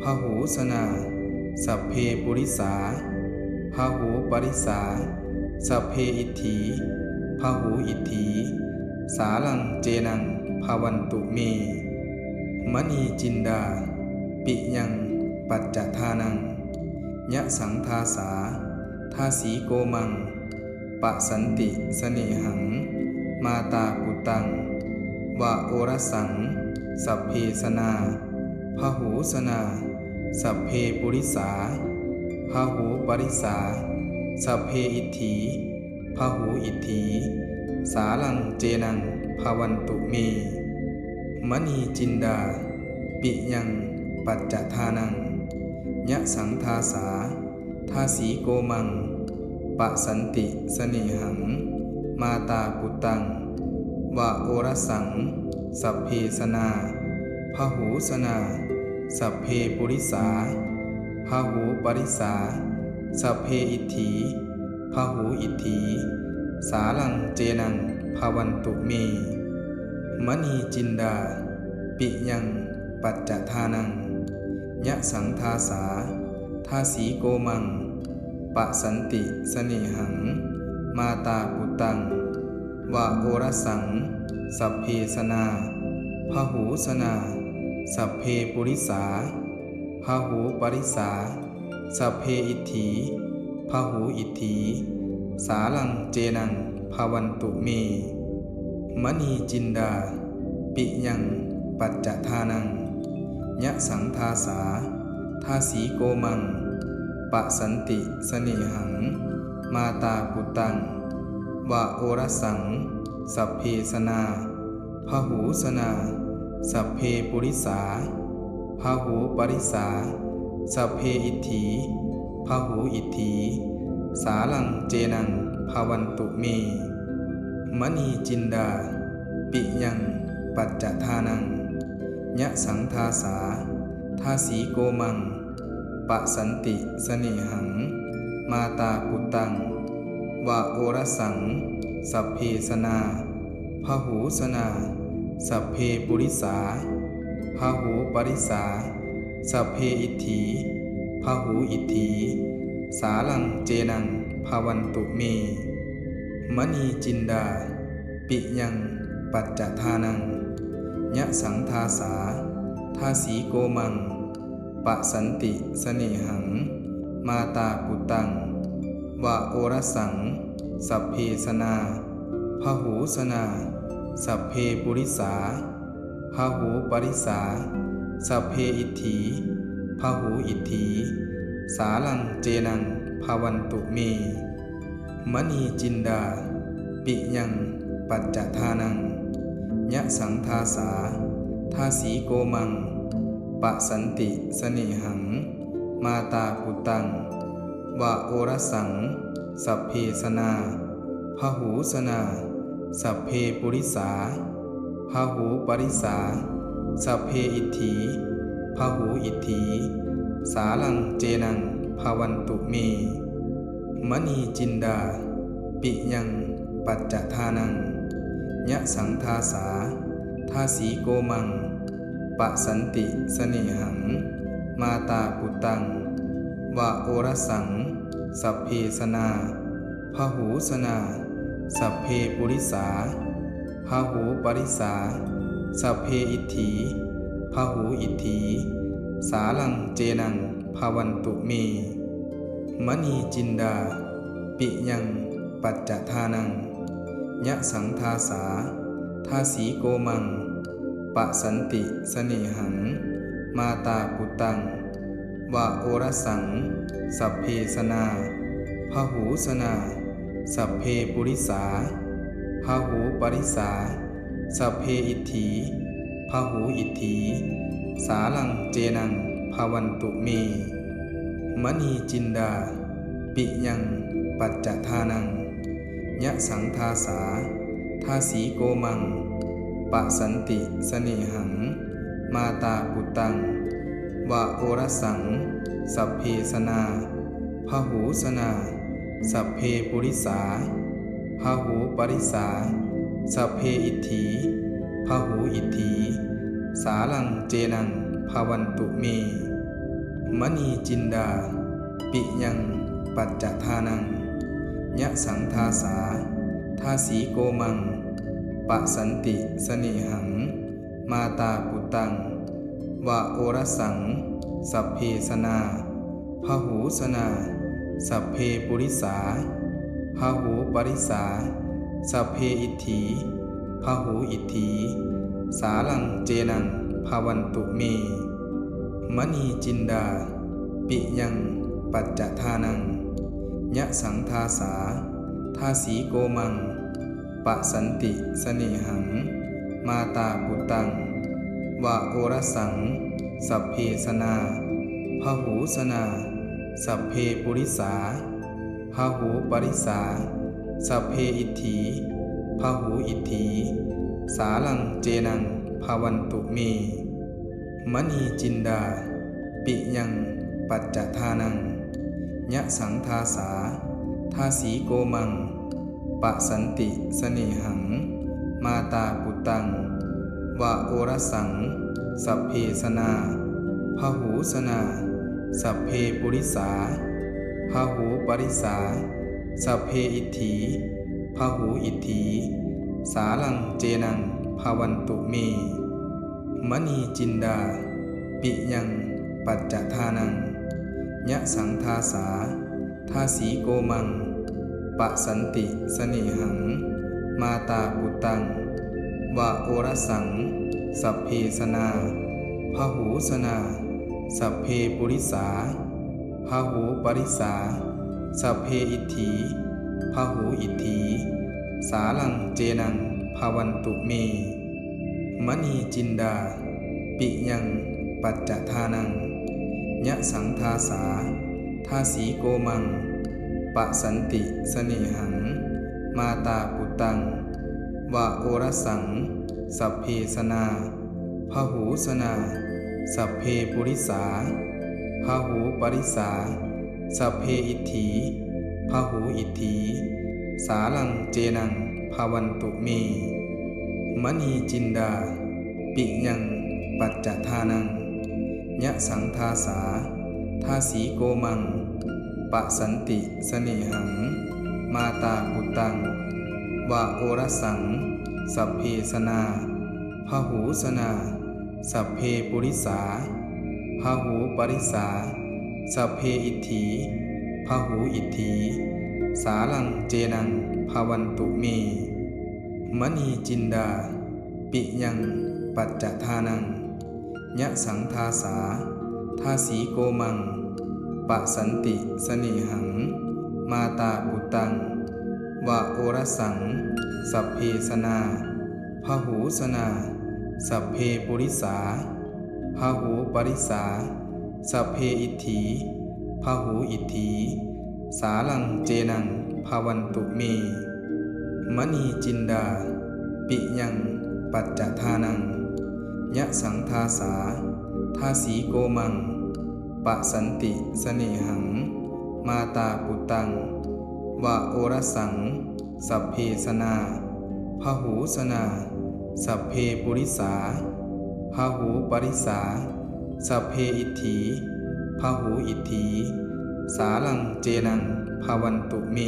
พหูสนาสัพเพปุริสาพหูปริสาสัพเพอิทธิพหูอิทธิสาลังเจนังภวันตุเมมณีจินดาปิยังปัจจทานังยะสังทาสาทาสีโกมังปะสันติสเนหังมาตาปุตังวะโอรสังสัพเพสนาพหูสนาสัพเพปุริสาพหูปริสาสัพเพอิทธิพหูอิทธิสาลังเจนังภวันตุเมมณีจินดาปิยังปัจจทานังยะสังทาสาทาสีโกมังปะสันติสเนหังมาตาปุตังวะโอรสังสัพเพสนาพหูสนาสัพเพปุริสาพหูปริสาสัพเพอิทธิพหูอิทธิสาลังเจนังภวันตุเมมณีจินดาปิยังปัจจทานังยะสังทาสาทาสีโกมังปะสันติสเนหังมาตาปุตังวะโอรสังสัพเพสนาพหูสนาสัพเพปุริสาพหูปริสาสัพเพอิทธิพหูอิทธิสาลังเจนังภวันตุเมมณีจินดาปิยังปัจจทานังยะสังทาสาทาสีโกมังปะสันติสเนหังมาตาปุตังวะโอรสังสัพเพสนาพหูสนาสัพเพปุริสาพหูปริสาสัพเพอิทธิพหูอิทธิสาลังเจนังภวันตุเมมณีจินดาปิยังปัจจทานังยะสังทาสาทาสีโกมังปะสันติสเนหังมาตาปุตังวะโอรสังสัพเพสนาพหูสนาสัพเพปุริสาพหูปริสาสัพเพอิทธิพหูอิทธิสาลังเจนังภวันตุเมมณีจินดาปิยังปัจจทานังยะสังทาสาทาสีโกมังปะสันติสเนหังมาตาปุตังวะโอรสังสัพเพสนาพหูสนาสัพเพปุริสาพหูปริสาสัพเพอิทธิพหูอิทธิสาลังเจนังภวันตุเมมณีจินดาปิยังปัจจทานังยะสังทาสาทาสีโกมังปะสันติสเนหังมาตาปุตังวะโอรสังสัพเพสนาพหูสนาสัพเพปุริสาพหูปริสาสัพเพอิทธิพหูอิทธิสาลังเจนังภ ภวันตุเมมณีจินดาปิยังปัจจทานังยะสังทาสาทาสีโกมังปะสันติเสน่หังมาตาปุตังวะโอรสังสัพเพสนาพหูสนาสัพเพปุริสาพหูปริสาสัพเพอิทธิพหูอิทธิสาลังเจนังภวันตุเมมณีจินดาปิยังปัจจทานังยะสังทาสาทาสีโกมังปะสันติเสน่หังมาตาปุตังวะโอรสังสัพเพสนาพหูสนาสัพเพปุริสาพหูปริสาสัพเพอิทธิพหูอิทธิสาลังเจนังภวันตุเมมณีจินดาปิยังปัจจทานังยะสังทาสาทาสีโกมังปะสันติเสน่หังมาตาปุตังวะโอรสังสัพเพสนาพหูสนาสัพเพปุริสาพหูปริสาสัพเพอิทธิพหูอิทธิสาลังเจนังภวันตุเมมณีจินดาปิยังปัจจทานังยะสังทาสาทาสีโกมังปะสันติเสน่หังมาตาปุตังวะโอรสังสัพเพสนาพหูสนาสัพเพปุริสาพหูปริสาสัพเพอิทธิพหูอิทธิสาลังเจนังภวันตุเมมณีจินดาปิยังปัจจทานังยะสังทาสาทาสีโกมังปะสันติเสน่หังมาตาปุตังวะโอรสังสัพเพสนาพหูสนาสัพเพปุริสาพหูปริสาสัพเพอิทธิพหูอิทธิสาลังเจนังภวันตุเมมณีจินดาปิยังปัจจทานังยะสังทาสาทาสีโกมังปะสันติเสน่หังมาตาปุตังวะโอรสังสัพเพสนาพหูสนาสัพเพปุริสาพหูปริสาสัพเพอิทธิพหูอิทธิสาลังเจนังภวันตุเมมณีจินดาปิยังปัจจทานังยะสังทาสาทาสีโกมังปะสันติเสน่หังมาตาปุตังวะโอรสังสัพเพสนาพหูสนาสัพเพปุริสาพหูปริสาสัพเพอิทธิพหูอิทธิสาลังเจนังภวันตุเมมณีจินดาปิยังปัจจทานังยะสังทาสาทาสีโกมังปะสันติเสน่หังมาตาปุตังวะโอรสังสัพเพสนาพหูสนาสัพเพปุริสาพหูปริสาสัพเพอิทธิพหูอิทธิสาลังเจนังภวันตุเมมณีจินดาปิยังปัจจทานังยะสังทาสาทาสีโกมังปะสันติเสน่หังมาตาปุตังวะโอรสังสัพเพสนาพหูสนาสัพเพปุริสาพหูปริสาสัพเพอิทธิพหูอิทธิสาลังเจนังภวันตุเมมณีจินดาปิยังปัจจทานังยะสังทาสาทาสีโกมังปะสันติเสน่หังมาตาปุตังวะโอรสังสัพเพสนาพหูสนาสัพเพปุริสาพหูปริสาสัพเพอิทธิพหูอิทธิสาลังเจนังภวันตุเมมณีจินดาปิยังปัจจทานังยะสังทาสาทาสีโกมังปะสันติเสน่หัง มาตาปุตังวะโอรสังสัพเพสนาพหูสนาสัพเพปุริสาพหูปริสาสัพเพอิทธิพหูอิทธิสาลังเจนังภวันตุเม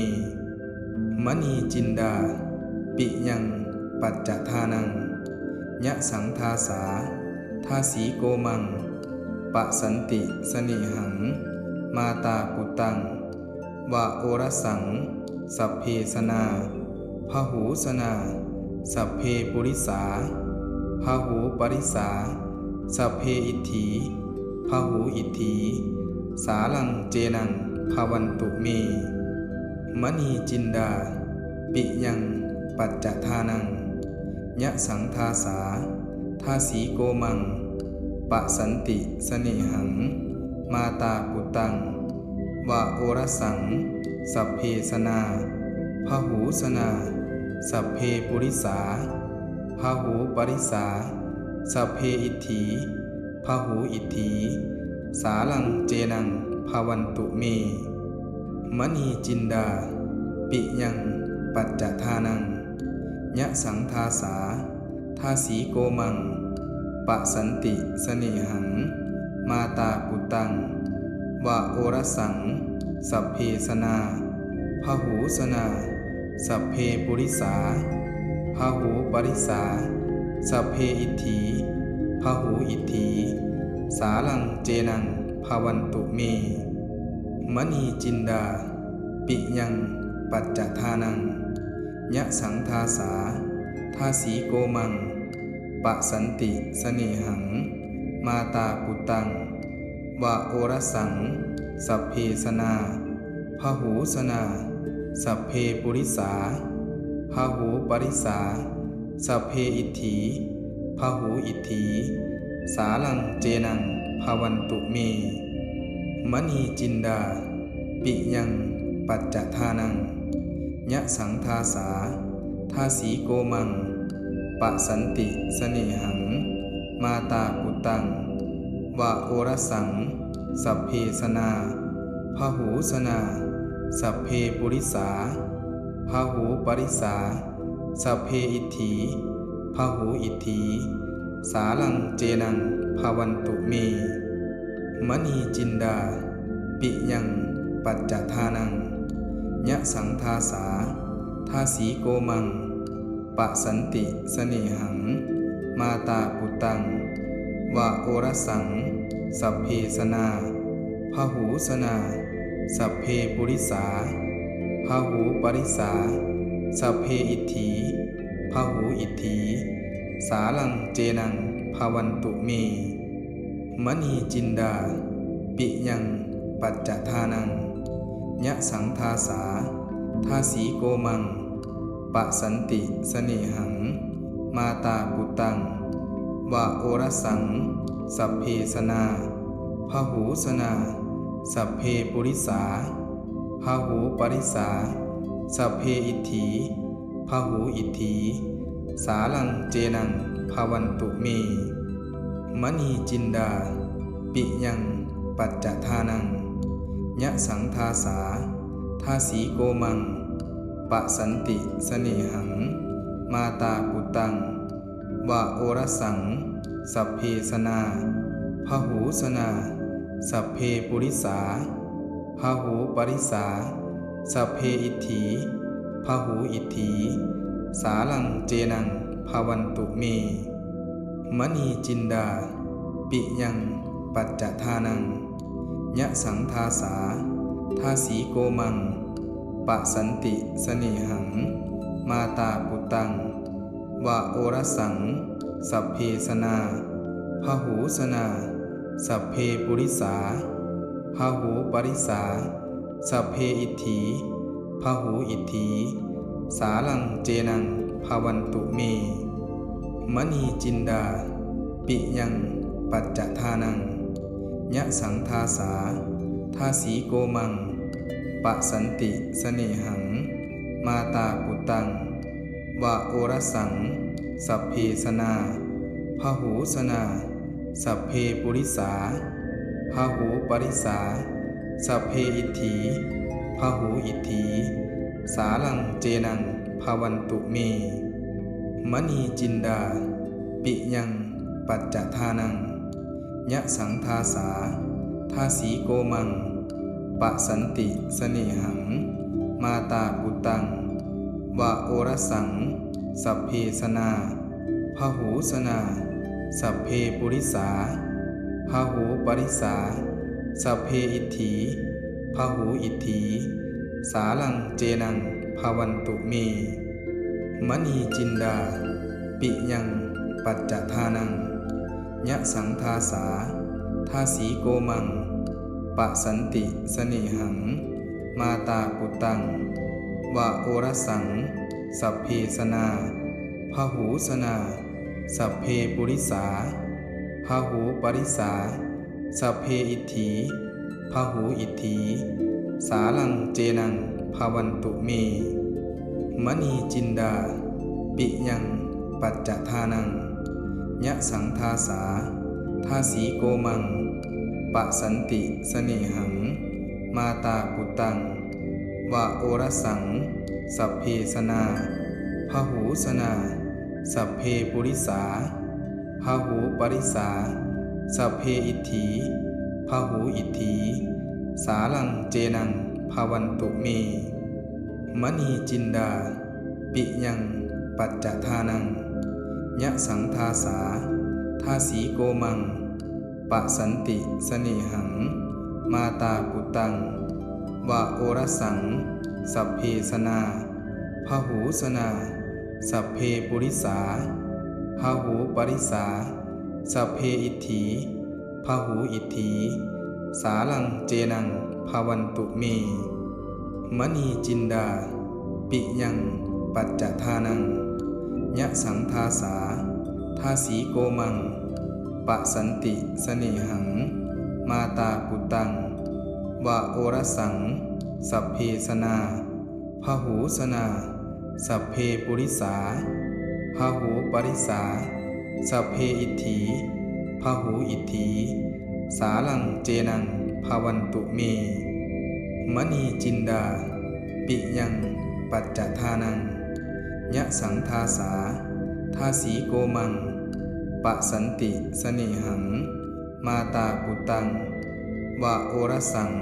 มณีจินดาปิยังปัจจทานังยะสังทาสาทาสีโกมังปะสันติสเนหังมาตาปุตังวะโอรสังสัพเพสนาพหูสนาสัพเพปุริสาพหูปริสาสัพเพอิทธิพหูอิทธิสาลังเจนังภวันตุเมมณีจินดาปิยังปัจจทานังยะสังทาสาทาสีโกมังปะสันติสเนหังมาตาปุตังวะโอรสังสัพเพสนาพหูสนาสัพเพปุริสาพหูปริสาสัพเพอิทธิพหูอิทธิสาลังเจนังภวันตุเมมณีจินดาปิยังปัจจทานังยะสังทาสาทาสีโกมังปะสันติสเนหังมาตาปุตังวะโอรสังสัพเพสนาพหูสนาสัพเพปุริสาพหูปริสาสัพเพอิทธิพหูอิทธิสาลังเจนังภวันตุเมมณีจินดาปิยังปัจจทานังยะสังทาสาทาสีโกมังปะสันติสเนหังมาตาปุตังวะโอรสังสัพเพสนาพหูสนาสัพเพปุริสาพหูปริสาสัพเพอิทธิพหูอิทธิสาลังเจนังภวันตุเมมณีจินดาปิยังปัจจทานังยะสังทาสาทาสีโกมังปะสันติสเนหังมาตาปุตังวะโอรสังสัพเพสนาพหูสนาสัพเพปุริสาพหูปริสาสัพเพอิทธิพหูอิทธิสาลังเจนังภวันตุเมมณีจินดาปิยังปัจจทานังยะสังทาสาทาสีโกมังปะสันติสเนหังมาตาปุตังวะโอรสังสัพเพสนาพหูสนาสัพเพปุริสาพหูปริสาสัพเพอิทธิพหูอิทธิสาลังเจนังภวันตุเมมณีจินดาปิยังปัจจทานังยะสังทาสาทาสีโกมังปะสันติสเนหังมาตาปุตังวะโอรสังสัพเพสนาพหูสนาสัพเพปุริสาพหูปริสาสัพเพอิทธิพหูอิทธิสาลังเจนังภวันตุเมมณีจินดาปิยังปัจจทานังยะสังทาสาทาสีโกมังปะสันติสเนหังมาตาปุตังวะโอรสังสัพเพสนาพหูสนาสัพเพปุริสาพหูปริสาสัพเพอิทธิพหูอิทธิสาลังเจนังภวันตุเมมณีจินดาปิยังปัจจทานังยะสังทาสาทาสีโกมังปะสันติสเนหังมาตาปุตังวะโอรสังสัพเพสนาพหูสนาสัพเพปุริสาพหูปริสาสัพเพอิทธิพหูอิทธิสาลังเจนังภวันตุเมมณีจินดาปิยังปัจจทานังยะสังทาสาทาสีโกมังปะสันติสเนหังมาตาปุตังวะโอรสังสัพเพสนาพหูสนาสัพเพปุริสาพหูปริสา สัพเพอิทธิพหูอิทธิสาลังเจนังภวันตุเมมณีจินดาปิยังปัจจทานังยะสังทาสาทาสีโกมังปะสันติเสน่หังมาตาปุตังวะโอรสังสัพเพสนาพหูสนาสัพเพปุริสาพหูปริสาสัพเพอิทธิพหูอิทธิสาลังเจนังภวันตุเมมณีจินดาปิยังปัจจทานังยะสังทาสาทาสีโกมังปะสันติเสน่หังมาตาปุตังวะโอรสังสัพเพสนาพหูสนาสัพเพปุริสาพหูปริสาสัพเพอิทธิพหูอิทธิสาลังเจนังภวันตุเมมณีจินดาปิยังปัจจทานังยะสังทาสาทาสีโกมังปะสันติเสน่หังมาตาปุตังวะโอรสังสัพเพสนาพหูสนาสัพเพปุริสาพหูปริสาสัพเพอิทธิพหูอิทธิสาลังเจนังภวันตุเมมณีจินดาปิยังปัจจทานังยะสังทาสาทาสีโกมังปะสันติเสน่หังมาตาปุตังวะโอรสังสัพเพสนาพหูสนาสัพเพปุริสาพหูปริสาสัพเพอิทธิพหูอิทธิสาลังเจนังภวันตุเมมณีจินดาปิยังปัจจทานังยะสังทาสาทาสีโกมังปะสันติเสน่หังมาตาปุตังวะโอรสังสัพเพสนาพหูสนาสัพเพปุริสาพหูปริสาสัพเพอิทธิพหูอิทธิสาลังเจนังภวันตุเมมณีจินดาปิยังปัจจทานังยะสังทาสาทาสีโกมังปะสันติเสน่หังมาตาปุตังวะโอรสัง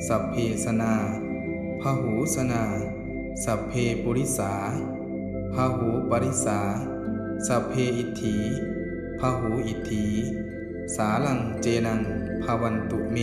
สัพเพสนาพหูสนาสัพเพปุริสาพหูปริสาสัพเพอิทธิพหูอิทธิสาลังเจนังภวันตุเม